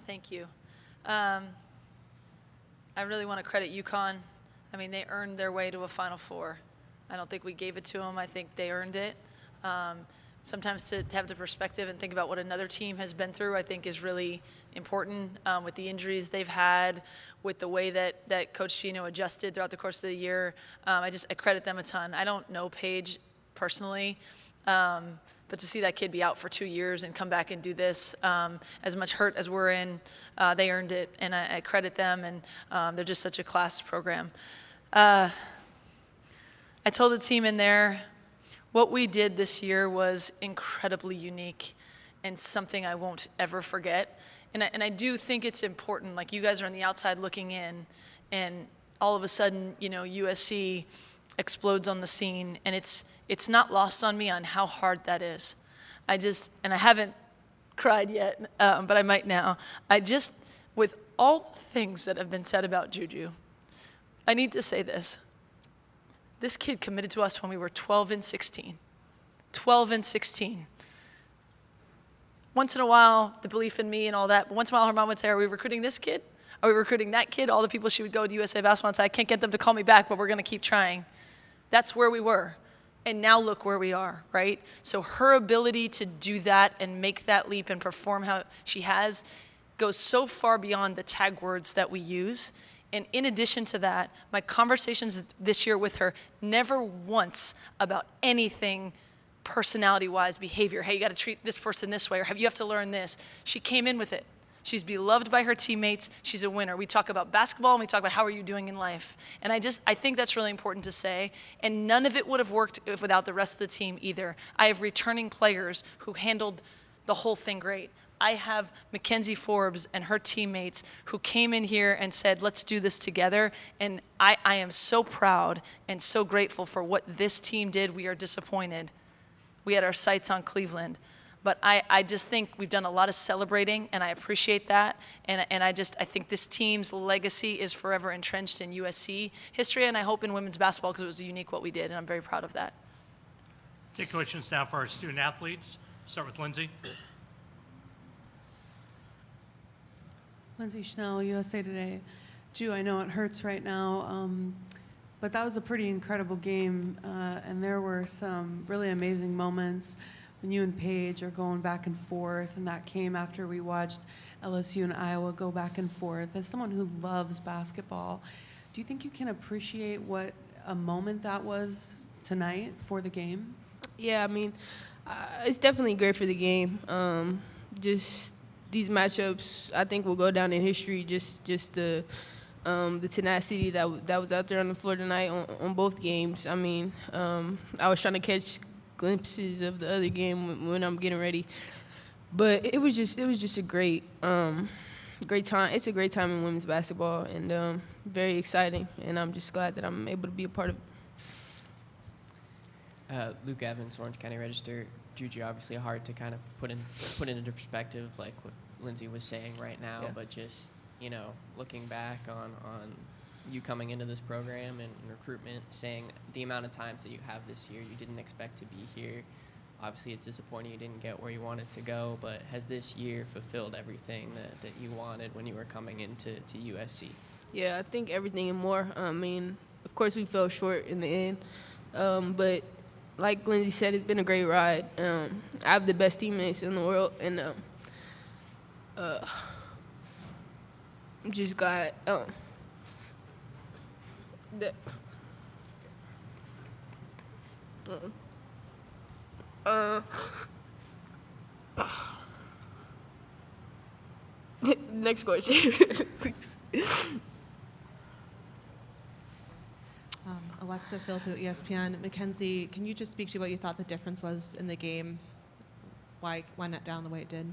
Thank you. I really want to credit UConn. I mean, they earned their way to a Final Four. I don't think we gave it to them. I think they earned it. Sometimes to have the perspective and think about what another team has been through, I think is really important with the injuries they've had, with the way that Coach Gino adjusted throughout the course of the year. I credit them a ton. I don't know Paige personally, but to see that kid be out for 2 years and come back and do this, as much hurt as we're in, they earned it, and I credit them, and they're just such a class program. I told the team in there, what we did this year was incredibly unique and something I won't ever forget. And I do think it's important, like you guys are on the outside looking in, and all of a sudden, USC explodes on the scene, and it's not lost on me on how hard that is. And I haven't cried yet, but I might now. With all the things that have been said about JuJu, I need to say this. This kid committed to us when we were 12 and 16. 12 and 16. Once in a while, the belief in me and all that, but once in a while her mom would say, are we recruiting this kid? Are we recruiting that kid? All the people she would go to USA Basketball and say, I can't get them to call me back, but we're going to keep trying. That's where we were. And now look where we are, right? So her ability to do that and make that leap and perform how she has goes so far beyond the tag words that we use. And in addition to that, my conversations this year with her, never once about anything personality-wise, behavior. Hey, you got to treat this person this way, or you have to learn this. She came in with it. She's beloved by her teammates. She's a winner. We talk about basketball, and we talk about how are you doing in life. And I think that's really important to say. And none of it would have worked without the rest of the team either. I have returning players who handled the whole thing great. I have McKenzie Forbes and her teammates who came in here and said, let's do this together. And I am so proud and so grateful for what this team did. We are disappointed. We had our sights on Cleveland. But I just think we've done a lot of celebrating, and I appreciate that. And I think this team's legacy is forever entrenched in USC history, and I hope in women's basketball because it was unique what we did, and I'm very proud of that. Take questions now for our student athletes. Start with Lindsay. Lindsay Schnell, USA Today. Ju, I know it hurts right now, but that was a pretty incredible game, and there were some really amazing moments when you and Paige are going back and forth, and that came after we watched LSU and Iowa go back and forth. As someone who loves basketball, do you think you can appreciate what a moment that was tonight for the game? Yeah, I mean, it's definitely great for the game. Just these matchups, I think, will go down in history. Just the tenacity that was out there on the floor tonight on both games. I mean, I was trying to catch glimpses of the other game when I'm getting ready, but it was just a great time. It's a great time in women's basketball, and very exciting. And I'm just glad that I'm able to be a part of it. Luke Evans, Orange County Register. JuJu, obviously hard to kind of put into perspective, like what Lindsay was saying right now, Yeah. but just looking back on you coming into this program and recruitment, saying the amount of times that you have this year, you didn't expect to be here. Obviously, it's disappointing you didn't get where you wanted to go, but has this year fulfilled everything that you wanted when you were coming into USC? Yeah, I think everything and more. I mean, of course, we fell short in the end, but like Lindsay said, it's been a great ride. I have the best teammates in the world, and I'm just glad that next question. Alexa Philpott, ESPN. McKenzie, can you just speak to what you thought the difference was in the game? Why went it down the way it did?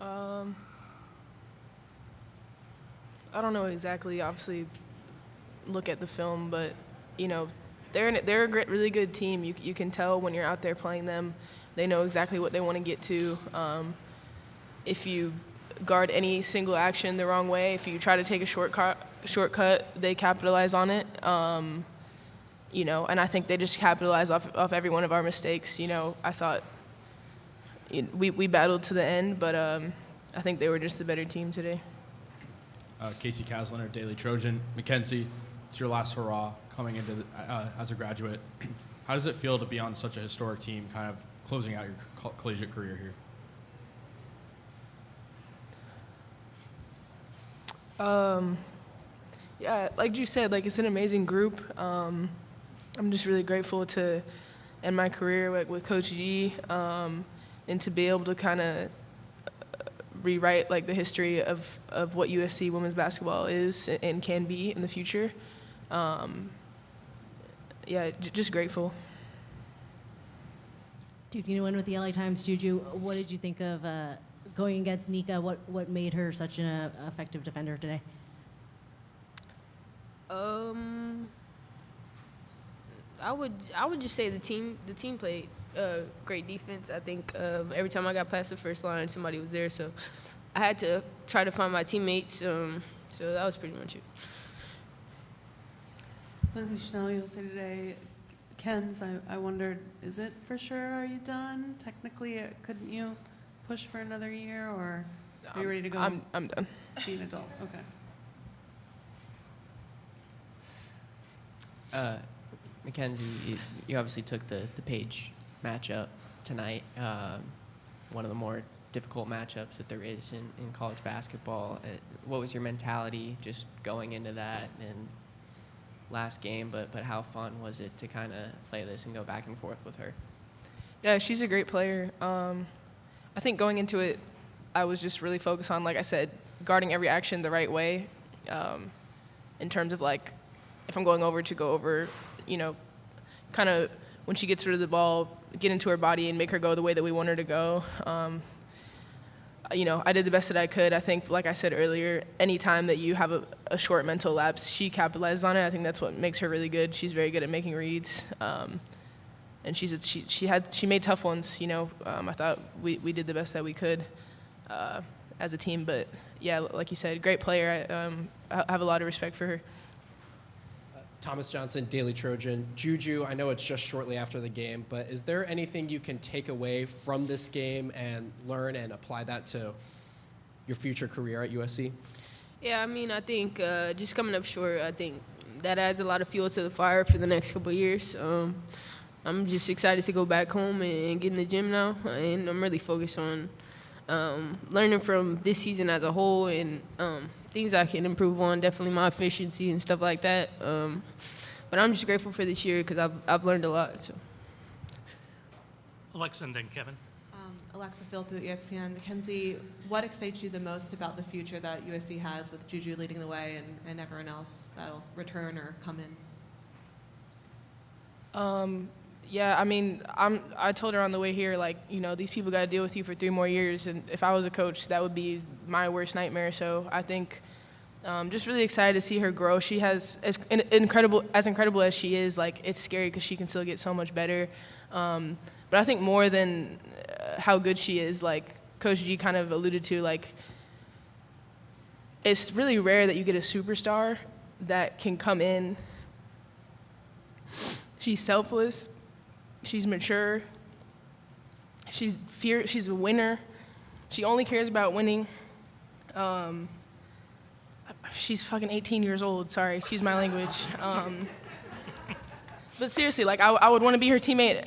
I don't know exactly. Obviously, look at the film, but they're a great, really good team. You can tell when you're out there playing them. They know exactly what they want to get to. If you guard any single action the wrong way, if you try to take a shortcut, they capitalize on it. And I think they just capitalize off every one of our mistakes. I thought we battled to the end, but I think they were just a better team today. Casey Casliner, Daily Trojan. McKenzie, it's your last hurrah coming into as a graduate. How does it feel to be on such a historic team, kind of closing out your collegiate career here? Yeah, like you said, like it's an amazing group. I'm just really grateful to end my career with Coach G, and to be able to kind of rewrite like the history of what USC women's basketball is and can be in the future. Yeah, just grateful. Duke, you know, win with the LA Times, JuJu. What did you think of going against Nika? What made her such an effective defender today? I would just say the team played great defense. I think every time I got past the first line, somebody was there, so I had to try to find my teammates. So that was pretty much it. Lindsay Chanel, you'll say today, Ken's, I wondered, is it for sure, are you done? Technically, couldn't you push for another year, or are you ready to go? I'm done. Be an adult, okay. McKenzie, you obviously took the Page matchup tonight, one of the more difficult matchups that there is in college basketball. What was your mentality just going into that and last game, but how fun was it to kind of play this and go back and forth with her? Yeah, she's a great player. I think going into it, I was just really focused on, like I said, guarding every action the right way, in terms of like, if I'm going over to go over, you know, kind of when she gets rid of the ball, get into her body and make her go the way that we want her to go. You know, I did the best that I could. I think, like I said earlier, any time that you have a short mental lapse, she capitalizes on it. I think that's what makes her really good. She's very good at making reads, and she made tough ones. You know, I thought we did the best that we could as a team. But yeah, like you said, great player. I have a lot of respect for her. Thomas Johnson, Daily Trojan. JuJu, I know it's just shortly after the game, but is there anything you can take away from this game and learn and apply that to your future career at USC? Yeah, I mean, I think just coming up short, I think that adds a lot of fuel to the fire for the next couple of years. I'm just excited to go back home and get in the gym now, and I'm really focused on learning from this season as a whole and things I can improve on, definitely my efficiency and stuff like that. But I'm just grateful for this year because I've learned a lot. So. Alexa and then Kevin. Alexa Philpott, ESPN. McKenzie, what excites you the most about the future that USC has with JuJu leading the way and everyone else that'll return or come in? Yeah, I mean, I told her on the way here, like, you know, these people got to deal with you for 3 more years, and if I was a coach, that would be my worst nightmare. So I think just really excited to see her grow. She has as incredible as she is. Like, it's scary because she can still get so much better. But I think more than how good she is, like Coach G kind of alluded to, like, it's really rare that you get a superstar that can come in. She's selfless. She's mature. She's a winner. She only cares about winning. She's fucking 18 years old. Sorry, excuse my language. But seriously, like I would want to be her teammate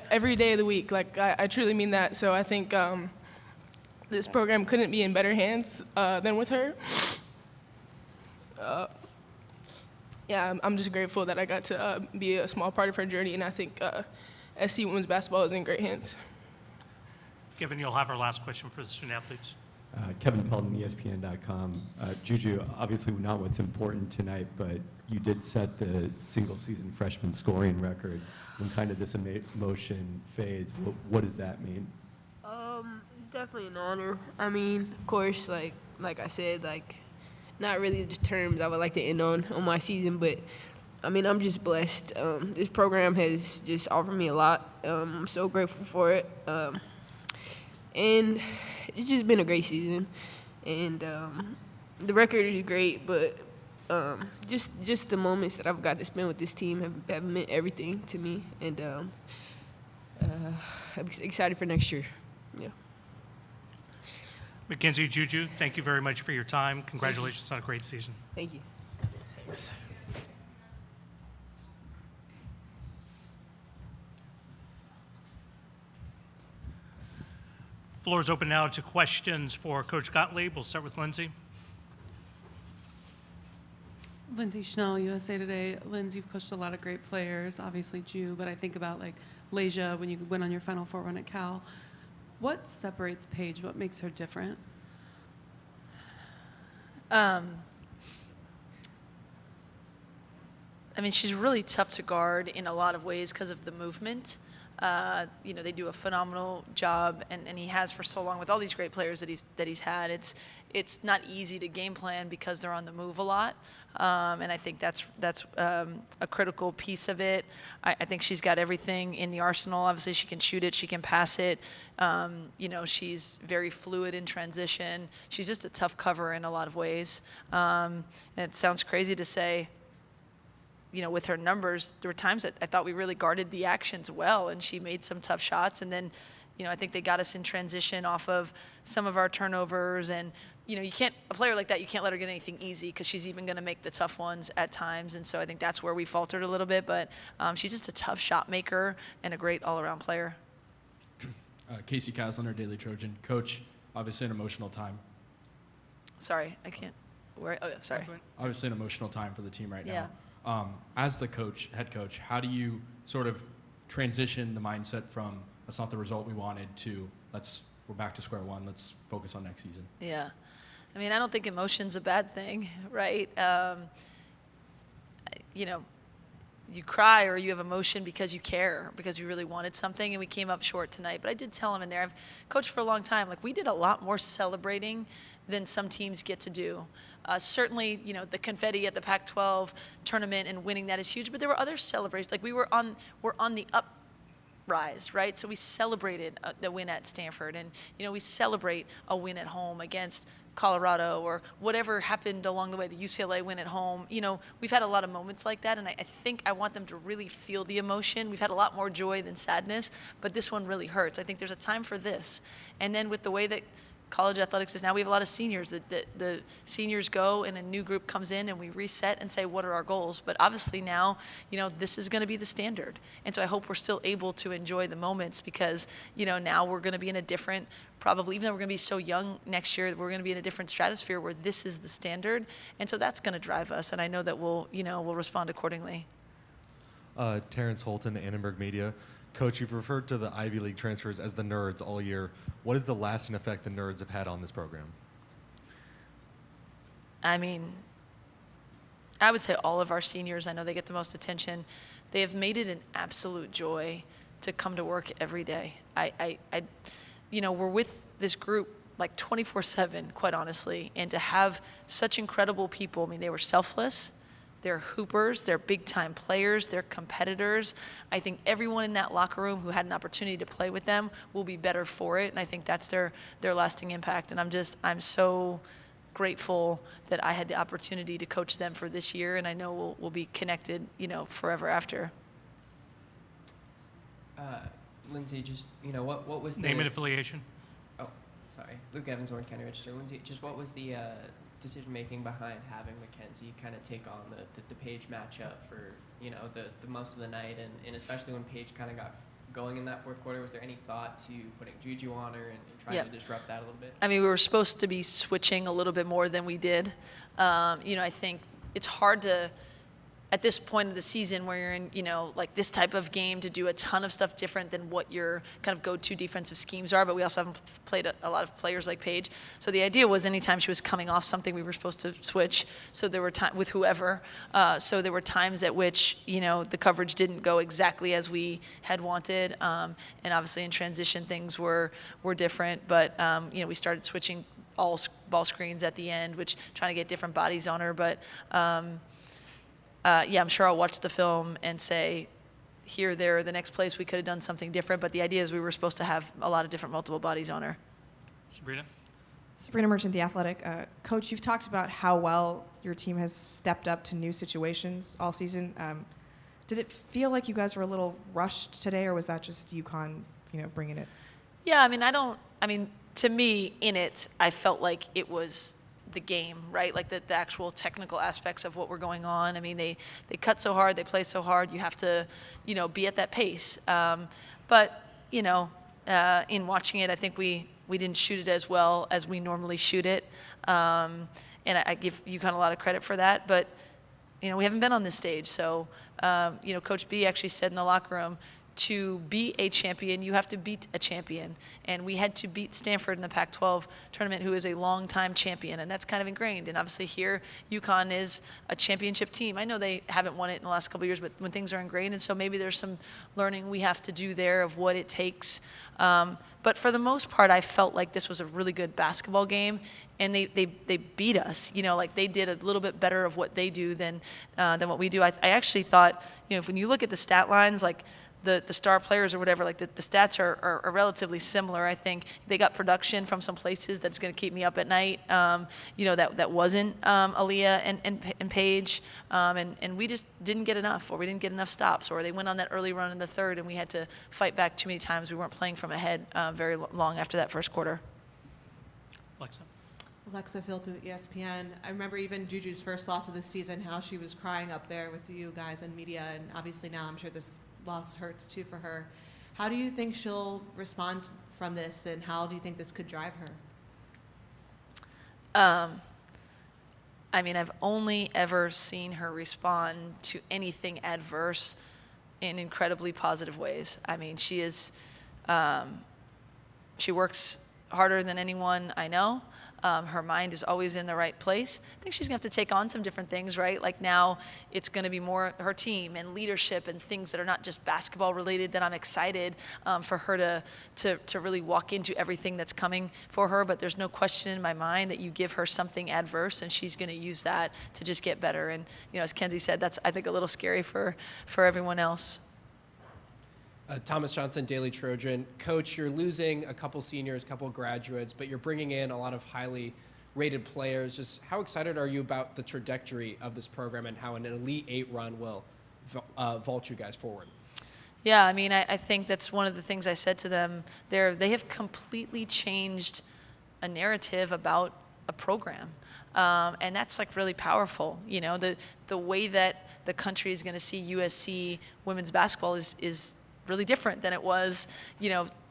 every day of the week. Like I truly mean that. So I think this program couldn't be in better hands than with her. Yeah, I'm just grateful that I got to be a small part of her journey, and I think SC women's basketball is in great hands. Kevin, you'll have our last question for the student athletes. Kevin Pelton, ESPN.com. JuJu, obviously not what's important tonight, but you did set the single-season freshman scoring record. When kind of this emotion fades, what does that mean? It's definitely an honor. I mean, of course, like I said, like not really the terms I would like to end on my season, but I mean, I'm just blessed. This program has just offered me a lot. I'm so grateful for it. And it's just been a great season. And the record is great, but just the moments that I've got to spend with this team have meant everything to me. And I'm excited for next year. Yeah. McKenzie, JuJu, thank you very much for your time. Congratulations on a great season. Thank you. Floor is open now to questions for Coach Gottlieb. We'll start with Lindsay. Lindsay Schnell, USA Today. Lindsay, you've coached a lot of great players, obviously Ju, but I think about like Leja when you went on your Final Four run at Cal. What separates Paige? What makes her different? I mean, she's really tough to guard in a lot of ways because of the movement. They do a phenomenal job, and he has for so long with all these great players that he's had. It's not easy to game plan because they're on the move a lot, and I think that's a critical piece of it. I think she's got everything in the arsenal. Obviously, she can shoot it, she can pass it. She's very fluid in transition. She's just a tough cover in a lot of ways. And it sounds crazy to say, with her numbers, there were times that I thought we really guarded the actions well, and she made some tough shots. And then, I think they got us in transition off of some of our turnovers. And, a player like that, you can't let her get anything easy because she's even going to make the tough ones at times. And so I think that's where we faltered a little bit. But she's just a tough shot maker and a great all-around player. Casey Kasliner, Daily Trojan. Coach, obviously an emotional time. Sorry, I can't. Sorry. Obviously an emotional time for the team right Yeah. now. As the head coach, how do you sort of transition the mindset from that's not the result we wanted to we're back to square one, let's focus on next season? Yeah. I mean, I don't think emotion's a bad thing, right? You cry or you have emotion because you care, because you really wanted something, and we came up short tonight. But I did tell him in there, I've coached for a long time, we did a lot more celebrating than some teams get to do. Certainly, the confetti at the Pac-12 tournament and winning that is huge, but there were other celebrations. we're on the uprise, right? So we celebrated the win at Stanford, and we celebrate a win at home against Colorado or whatever happened along the way, the UCLA win at home. We've had a lot of moments like that, and I think I want them to really feel the emotion. We've had a lot more joy than sadness, but this one really hurts. I think there's a time for this. And then with the way that college athletics is now, we have a lot of seniors. The seniors go and a new group comes in and we reset and say, what are our goals? But obviously now, this is going to be the standard. And so I hope we're still able to enjoy the moments because, now we're going to be in a different, probably, even though we're going to be so young next year, we're going to be in a different stratosphere where this is the standard. And so that's going to drive us. And I know that we'll respond accordingly. Terrence Holton, Annenberg Media. Coach, you've referred to the Ivy League transfers as the nerds all year. What is the lasting effect the nerds have had on this program? I mean, I would say all of our seniors, I know they get the most attention. They have made it an absolute joy to come to work every day. We're with this group 24/7, quite honestly, and to have such incredible people. I mean, they were selfless. They're hoopers, they're big-time players, they're competitors. I think everyone in that locker room who had an opportunity to play with them will be better for it, and I think that's their lasting impact. And I'm so grateful that I had the opportunity to coach them for this year, and I know we'll be connected, forever after. Lindsay, just, what was the... Name and affiliation. Oh, sorry. Luke Evans, Orange County Register. Lindsay, just what was the decision-making behind having McKenzie kind of take on the Paige matchup for, the most of the night, and especially when Paige kind of got going in that fourth quarter? Was there any thought to putting JuJu on her and trying to disrupt that a little bit? I mean, we were supposed to be switching a little bit more than we did. I think it's hard to, at this point of the season where you're in, this type of game, to do a ton of stuff different than what your kind of go-to defensive schemes are. But we also haven't played a lot of players like Paige. So the idea was anytime she was coming off something, we were supposed to switch. So there were times with whoever. So there were times at which, the coverage didn't go exactly as we had wanted. And obviously in transition, things were different. But, we started switching all ball screens at the end, which trying to get different bodies on her. But, I'm sure I'll watch the film and say, here, there, the next place we could have done something different. But the idea is we were supposed to have a lot of different multiple bodies on her. Sabrina Merchant, The Athletic. Coach, you've talked about how well your team has stepped up to new situations all season. Did it feel like you guys were a little rushed today, or was that just UConn, bringing it? Yeah, I mean, to me, in it, I felt like it was the game, right? Like the actual technical aspects of what were going on. I mean, they cut so hard, they play so hard, you have to, be at that pace. But, in watching it, I think we didn't shoot it as well as we normally shoot it. And I give UConn a lot of credit for that. But, we haven't been on this stage. So, Coach B actually said in the locker room, to be a champion, you have to beat a champion. And we had to beat Stanford in the Pac-12 tournament, who is a long-time champion, and that's kind of ingrained. And obviously here, UConn is a championship team. I know they haven't won it in the last couple of years, but when things are ingrained, and so maybe there's some learning we have to do there of what it takes. But for the most part, I felt like this was a really good basketball game, and they beat us. Like they did a little bit better of what they do than what we do. I actually thought, when you look at the stat lines, like the star players or whatever, like the stats are relatively similar. I think they got production from some places that's going to keep me up at night. That wasn't Aaliyah and Paige, and we just didn't get enough, or we didn't get enough stops, or they went on that early run in the third, and we had to fight back too many times. We weren't playing from ahead very long after that first quarter. Alexa Philpott, ESPN. I remember even JuJu's first loss of the season, how she was crying up there with you guys and media, and obviously now I'm sure this loss hurts too for her. How do you think she'll respond from this, and how do you think this could drive her? I've only ever seen her respond to anything adverse in incredibly positive ways. She is, she works harder than anyone I know. Her mind is always in the right place. I think she's going to have to take on some different things, right? Like now it's going to be more her team and leadership and things that are not just basketball related, that I'm excited for her to really walk into everything that's coming for her. But there's no question in my mind that you give her something adverse and she's going to use that to just get better. And, as Kenzie said, that's, I think, a little scary for everyone else. Thomas Johnson, Daily Trojan. Coach, you're losing a couple seniors, a couple graduates, but you're bringing in a lot of highly rated players. Just how excited are you about the trajectory of this program and how an Elite Eight run will vault you guys forward? Yeah, I think that's one of the things I said to them. They have completely changed a narrative about a program. And that's like really powerful. The way that the country is going to see USC women's basketball is really different than it was,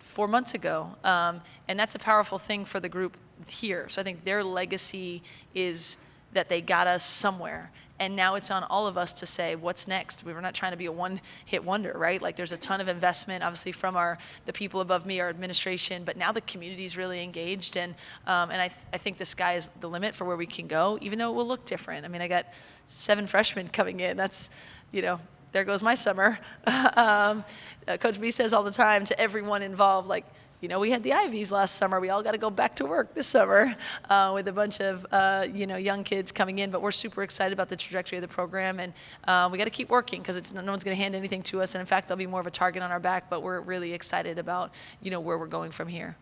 4 months ago. And that's a powerful thing for the group here. So I think their legacy is that they got us somewhere. And now it's on all of us to say, what's next? We were not trying to be a one-hit wonder, right? Like there's a ton of investment, obviously, from the people above me, our administration, but now the community's really engaged. And I think the sky is the limit for where we can go, even though it will look different. I got 7 freshmen coming in. That's, there goes my summer. Coach B says all the time to everyone involved, like, we had the Ivies last summer. We all got to go back to work this summer with a bunch of, young kids coming in. But we're super excited about the trajectory of the program. And we got to keep working because no one's going to hand anything to us. And, in fact, there'll be more of a target on our back. But we're really excited about, where we're going from here.